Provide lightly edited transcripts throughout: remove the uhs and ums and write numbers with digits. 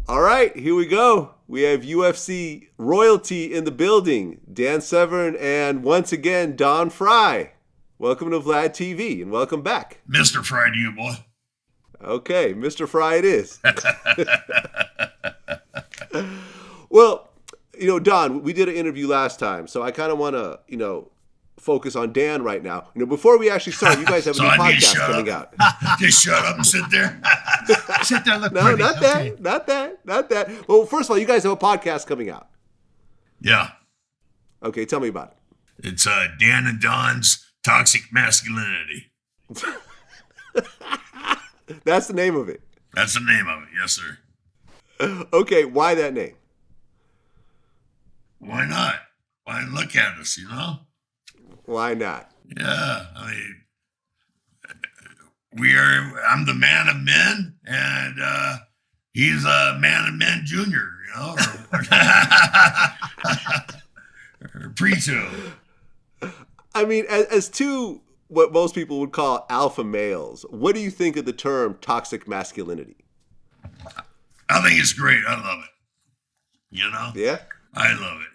All right, here we go. We have UFC royalty in the building. Dan Severn and once again, Don Frye. Welcome to Vlad TV and welcome back. Mr. Fry to you, boy. Okay, Mr. Frye it is. Well, Don, we did an interview last time, so I kind of want to, focus on Dan right now. Before we actually start, you guys have a So new I need to podcast shut coming up. out. Just shut up and sit there. Sit there, look No, pretty. not Okay. that, not that. Well, first of all, you guys have a podcast coming out. Yeah. Okay, tell me about it. It's Dan and Don's Toxic Masculinity. That's the name of it. That's the name of it. Yes, sir. Okay, why that name? Why not? Why look at us, Why not? Yeah. I mean, I'm the man of men, and he's a man of men junior, or pre-two. I mean, as two, what most people would call alpha males, what do you think of the term toxic masculinity? I think it's great. I love it. Yeah? I love it.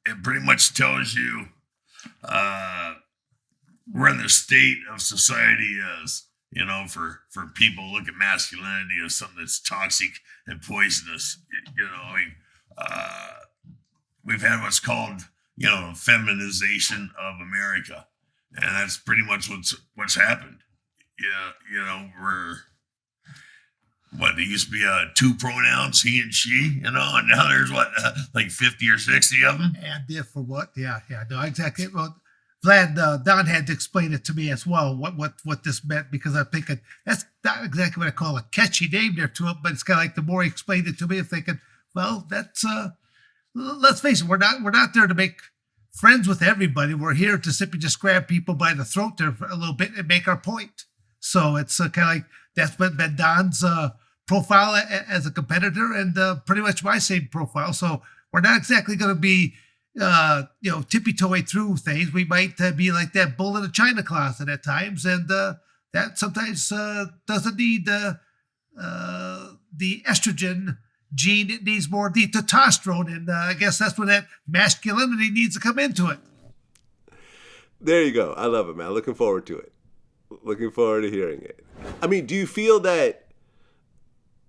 It pretty much tells you where the state of society is. For people look at masculinity as something that's toxic and poisonous. We've had what's called feminization of America, and that's pretty much what's happened. Yeah, there used to be two pronouns, he and she, and now there's like 50 or 60 of them. And if for what? Yeah, no, exactly. Well, Vlad, Don had to explain it to me as well, what this meant, because I'm thinking that's not exactly what I call a catchy name there to it, but it's kind of like the more he explained it to me, I'm thinking, well, that's let's face it, we're not there to make friends with everybody. We're here to simply just grab people by the throat there for a little bit and make our point. So it's kind of like that's been Don's profile as a competitor, and pretty much my same profile. So we're not exactly going to be, tippy-toeing through things. We might be like that bull in a china closet at times, and that sometimes doesn't need the estrogen gene. It needs more the testosterone, and I guess that's where that masculinity needs to come into it. There you go. I love it, man. Looking forward to it. Looking forward to hearing it. I mean, do you feel that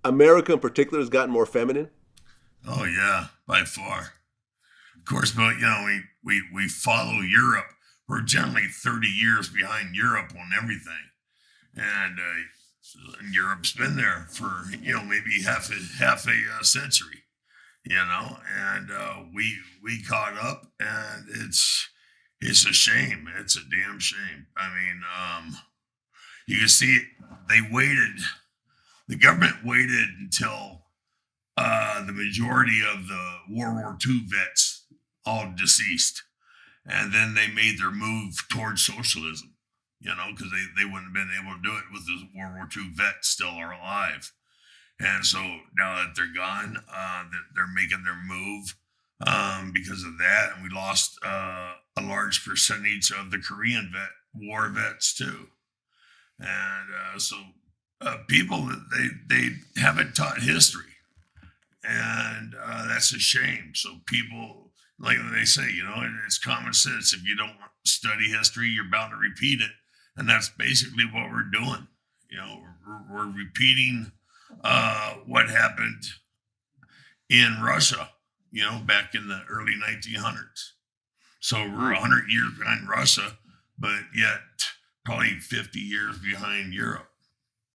America in particular has gotten more feminine? Oh yeah, by far. Of course, but we follow Europe. We're generally 30 years behind Europe on everything, and Europe's been there for maybe half a century, and we caught up, and it's a shame. It's a damn shame. I mean, you can see the government waited until the majority of the World War II vets all deceased, and then they made their move towards socialism, because they wouldn't have been able to do it with the World War II vets still are alive. And so now that they're gone, they're making their move because of that, and we lost a large percentage of the Korean war vets too. And so people, they haven't taught history, and that's a shame. So people, like they say, it's common sense. If you don't study history, you're bound to repeat it, and that's basically what we're doing. We're repeating what happened in Russia, back in the early 1900s. So we're 100 years behind Russia, but yet probably 50 years behind Europe.